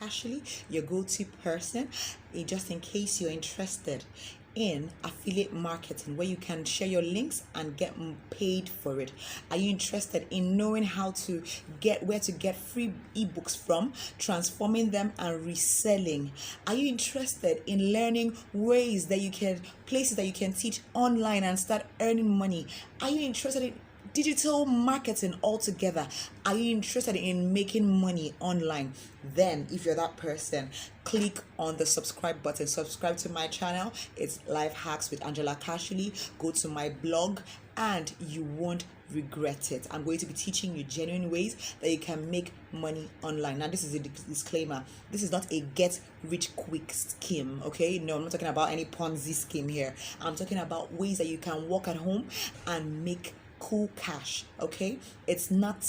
Actually, your go-to person, just in case you're interested in affiliate marketing where you can share your links and get paid for it. Are you interested in knowing how to get where to get free ebooks from, transforming them and reselling? Are you interested in learning ways that you can places that you can teach online and start earning money? Are you interested in digital marketing altogether? Are you interested in making money online? Then if you're that person, click on the subscribe button. Subscribe to my channel. It's Life Hacks with Angela Cashly. Go to my blog and you won't regret it. I'm going to be teaching you genuine ways that you can make money online. Now, this is a disclaimer. This is not a get rich quick scheme, okay? No, I'm not talking about any Ponzi scheme here. I'm talking about ways that you can work at home and make cool cash. Okay, it's not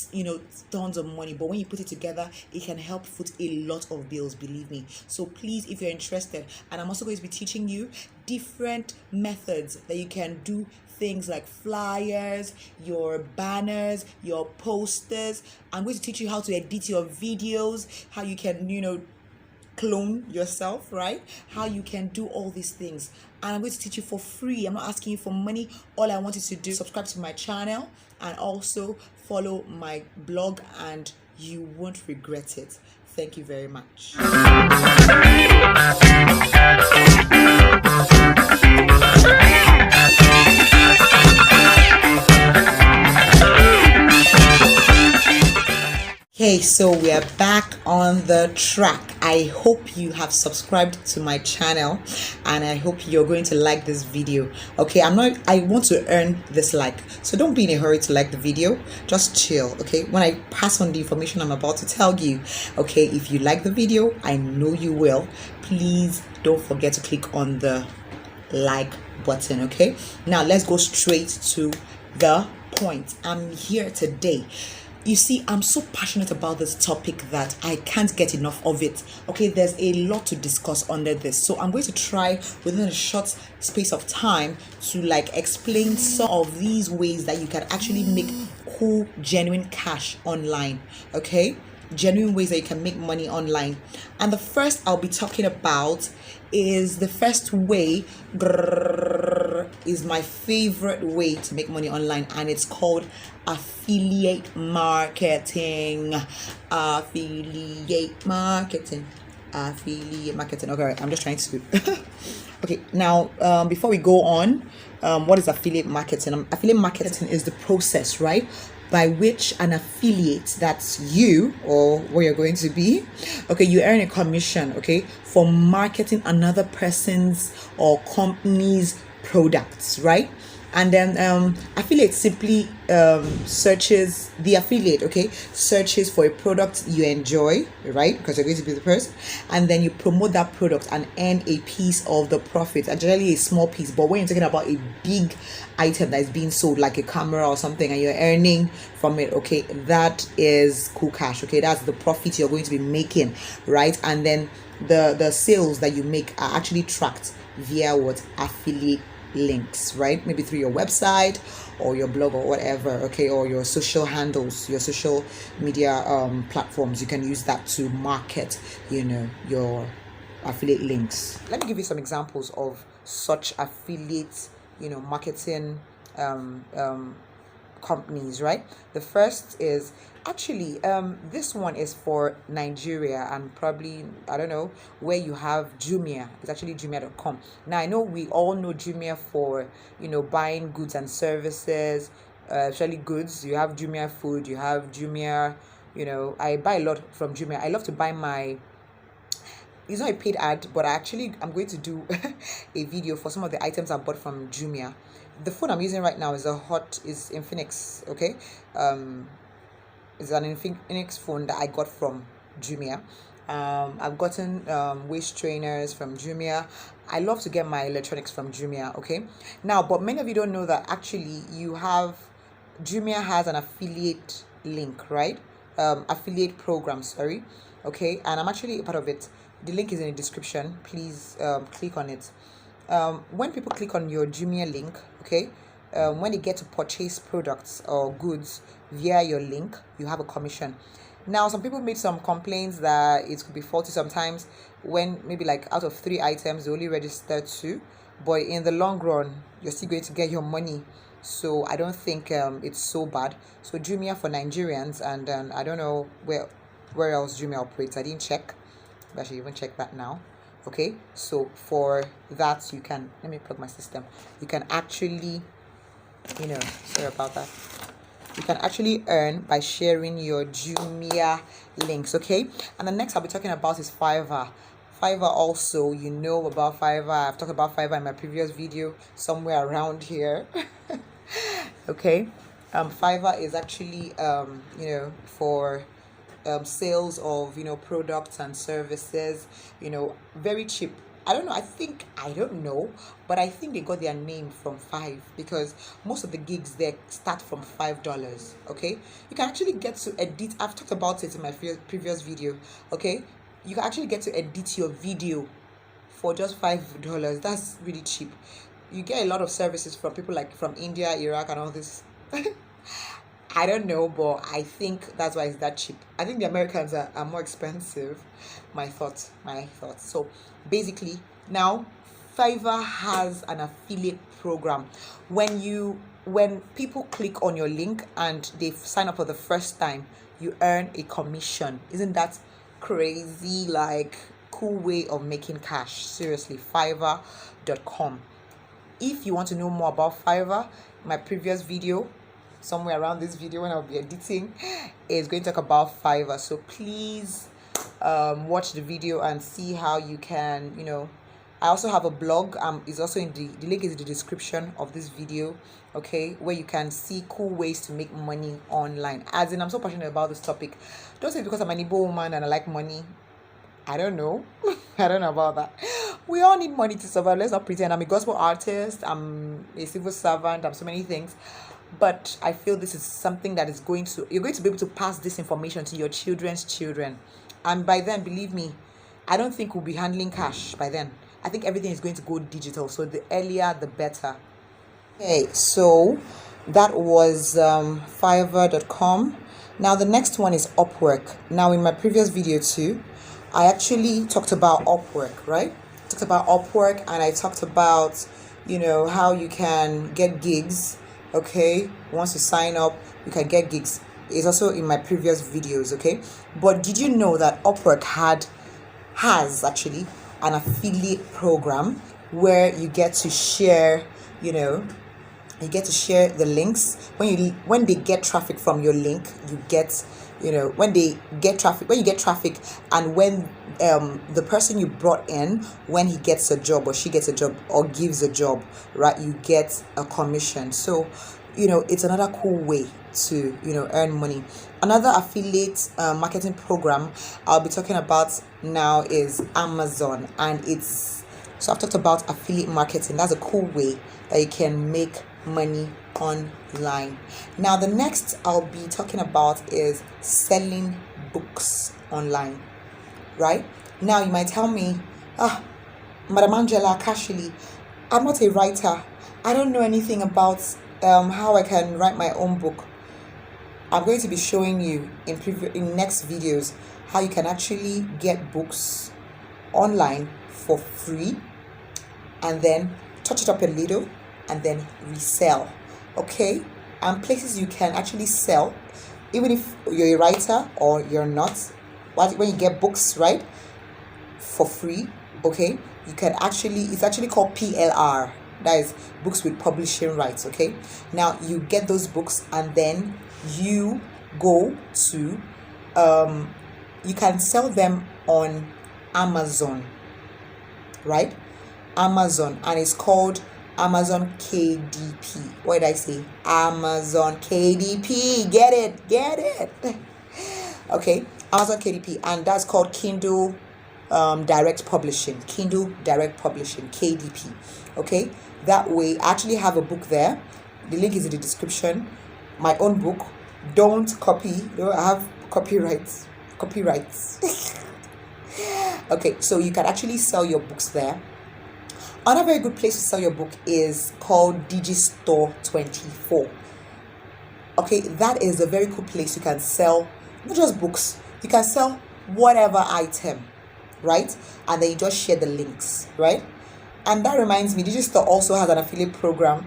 tons of money, but when you put it together, it can help foot a lot of bills, believe me. So please, if you're interested, and I'm also going to be teaching you different methods that you can do things like flyers, your banners, your posters. I'm going to teach you how to edit your videos, how you can clone yourself, right? How you can do all these things. And I'm going to teach you for free. I'm not asking you for money. All I want you to do is subscribe to my channel and also follow my blog, and you won't regret it. Thank you very much. Hey, so we are back on the track. I hope you have subscribed to my channel and I hope you're going to like this video. Okay, I want to earn this like, so don't be in a hurry to like the video. Just chill, okay? When I pass on the information I'm about to tell you, okay, if you like the video, I know you will, please don't forget to click on the like button, okay? Now let's go straight to the point. I'm here today. You see, I'm so passionate about this topic that I can't get enough of it. Okay, there's a lot to discuss under this. So I'm going to try within a short space of time to explain some of these ways that you can actually make cool, genuine cash online. Okay, genuine ways that you can make money online. And the first I'll be talking about is the first way, is my favorite way to make money online, and it's called affiliate marketing. Affiliate marketing. Okay, I'm just trying to okay, now before we go on, what is affiliate marketing? Affiliate marketing is the process, right, by which an affiliate, that's you or where you're going to be, okay, you earn a commission, okay, for marketing another person's or company's products, right? And then affiliate simply searches, the affiliate, okay, searches for a product you enjoy, right, because you're going to be the person, and then you promote that product and earn a piece of the profit, and generally a small piece. But when you're talking about a big item that is being sold, like a camera or something, and you're earning from it, okay, that is cool cash. Okay, that's the profit you're going to be making, right? And then the sales that you make are actually tracked via what? Affiliate links, right? Maybe through your website or your blog or whatever, okay, or your social handles, your social media platforms. You can use that to market your affiliate links. Let me give you some examples of such affiliate marketing companies, right? The first is actually this one is for Nigeria, and probably, I don't know, where you have Jumia. It's actually jumia.com. Now I know we all know Jumia for buying goods and services, especially goods. You have Jumia food, you have Jumia, I buy a lot from Jumia. I love to buy my, it's not a paid ad, but I'm going to do a video for some of the items I bought from Jumia. The phone I'm using right now is is Infinix, okay? It's an Infinix phone that I got from Jumia. I've gotten waist trainers from Jumia. I love to get my electronics from Jumia, okay? Now, but many of you don't know that actually Jumia has an affiliate link, right? Affiliate program, sorry, okay? And I'm actually a part of it. The link is in the description. Please click on it. When people click on your Jumia link, okay, when they get to purchase products or goods via your link, you have a commission. Now, some people made some complaints that it could be faulty sometimes when maybe like out of 3 items, they only register 2. But in the long run, you're still going to get your money. So I don't think it's so bad. So Jumia for Nigerians, and I don't know where else Jumia operates. I didn't check. But I should even check that now. Okay, so for that you can, let me plug my system. You can actually, sorry about that. You can actually earn by sharing your Jumia links. Okay, and the next I'll be talking about is Fiverr. Fiverr also, you know about Fiverr. I've talked about Fiverr in my previous video, somewhere around here. Okay, Fiverr is actually for sales of products and services, very cheap. I don't know, but I think they got their name from five, because most of the gigs there start from $5. Okay, you can actually get to edit. I've talked about it in my previous video. Okay, you can actually get to edit your video for just $5. That's really cheap. You get a lot of services from people like from India, Iraq, and all this. I don't know, but I think that's why it's that cheap. I think the Americans are more expensive. My thoughts. So basically, now Fiverr has an affiliate program. When people click on your link and they sign up for the first time, you earn a commission. Isn't that crazy? Like, cool way of making cash. Seriously, Fiverr.com. If you want to know more about Fiverr, my previous video, somewhere around this video when I'll be editing, is going to talk about Fiverr. So please watch the video and see how you can, I also have a blog. It's also in the link is in the description of this video, okay, where you can see cool ways to make money online. As in, I'm so passionate about this topic. Don't say it's because I'm an Igbo woman and I like money. I don't know. I don't know about that. We all need money to survive. Let's not pretend. I'm a gospel artist. I'm a civil servant. I'm so many things. But I feel this is something that you're going to be able to pass this information to your children's children. And by then, believe me, I don't think we'll be handling cash by then. I think everything is going to go digital. So the earlier, the better. Okay, so that was Fiverr.com. Now the next one is UPWORK. Now in my previous video too, I actually talked about UPWORK, right? Talked about UPWORK, and I talked about, how you can get gigs. Okay, once you sign up, you can get gigs. It's also in my previous videos. Okay, but did you know that UPWORK has actually an affiliate program where you get to share, you get to share the links. When they get traffic from your link, you get, when you get traffic, and when the person you brought in, when he gets a job or she gets a job or gives a job, right, you get a commission. So it's another cool way to earn money. Another affiliate marketing program I'll be talking about now is Amazon, and I've talked about affiliate marketing. That's a cool way that you can make money online. Now the next I'll be talking about is selling books online. Right now, you might tell me, Madam Angela Kashili, I'm not a writer. I don't know anything about how I can write my own book. I'm going to be showing you in next videos how you can actually get books online for free, and then touch it up a little and then resell. Okay, and places you can actually sell, even if you're a writer or you're not. When you get books, right, for free, okay, you can it's actually called PLR. That is books with publishing rights. Okay, now you get those books, and then you go to you can sell them on Amazon, right? Amazon, and it's called Amazon KDP. What did I say? Amazon KDP. Get it. Okay, Amazon KDP, and that's called Kindle Direct Publishing. Kindle Direct Publishing, KDP. Okay, that way I actually have a book there. The link is in the description. My own book. Don't copy. I have copyrights. Okay, so you can actually sell your books there. Another very good place to sell your book is called Digistore 24. Okay, that is a very cool place. You can sell not just books, you can sell whatever item, right? And then you just share the links, right? And that reminds me, Digistore also has an affiliate program.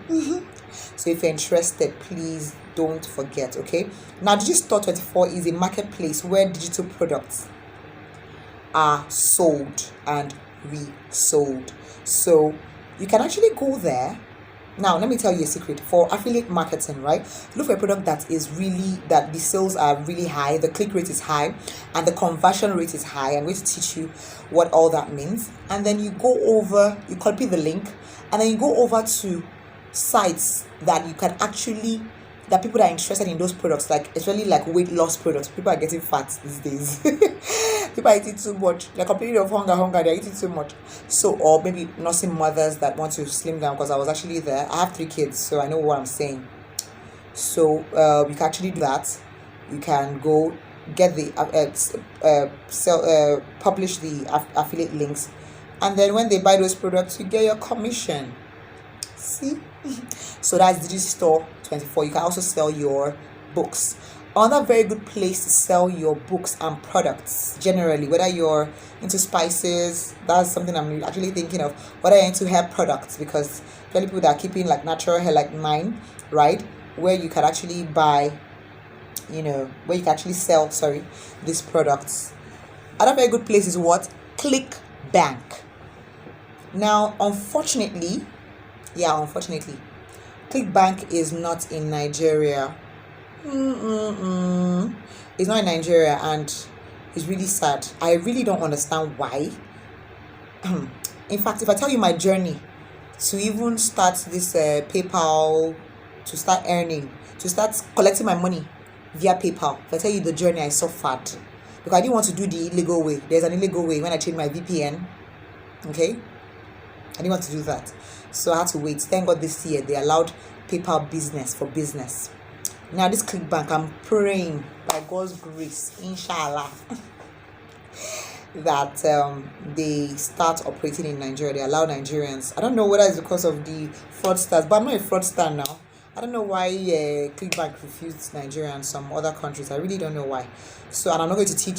So if you're interested, please don't forget, okay? Now, Digistore 24 is a marketplace where digital products are sold and resold. So you can actually go there. Now, let me tell you a secret. For affiliate marketing, right? Look for a product that the sales are really high, the click rate is high, and the conversion rate is high. I'm going to teach you what all that means. And then you copy the link, and then you go over to sites that you can actually, that people that are interested in those products, like especially like weight loss products. People are getting fat these days. People are eating too much. They're complaining of hunger, they're eating too much. So, or maybe nursing mothers that want to slim down, because I was actually there. I have 3 kids, so I know what I'm saying. So you can actually do that. You can go get the publish the affiliate links, and then when they buy those products, you get your commission. See? So that's Digistore 24. You can also sell your books. Another very good place to sell your books and products generally, whether you're into spices, that's something I'm actually thinking of, whether you're into hair products, because many people that are keeping like natural hair like mine, right, where you can actually buy, where you can actually sell these products. Another very good place is what? ClickBank. Now, unfortunately, ClickBank is not in Nigeria. It's not in Nigeria, and it's really sad. I really don't understand why. In fact, if I tell you my journey to even start this PayPal, to start earning, to start collecting my money via PayPal, if I tell you the journey I suffered, because I didn't want to do the illegal way. There's an illegal way when I changed my VPN. Okay, I didn't want to do that, so I had to wait. Thank God this year they allowed PayPal business for business. Now this ClickBank, I'm praying by God's grace, inshallah, that they start operating in Nigeria. They allow Nigerians. I don't know whether it's because of the fraudsters, but I'm not a fraudster now. I don't know why ClickBank refused Nigeria and some other countries. I really don't know why. So, and I'm not going to teach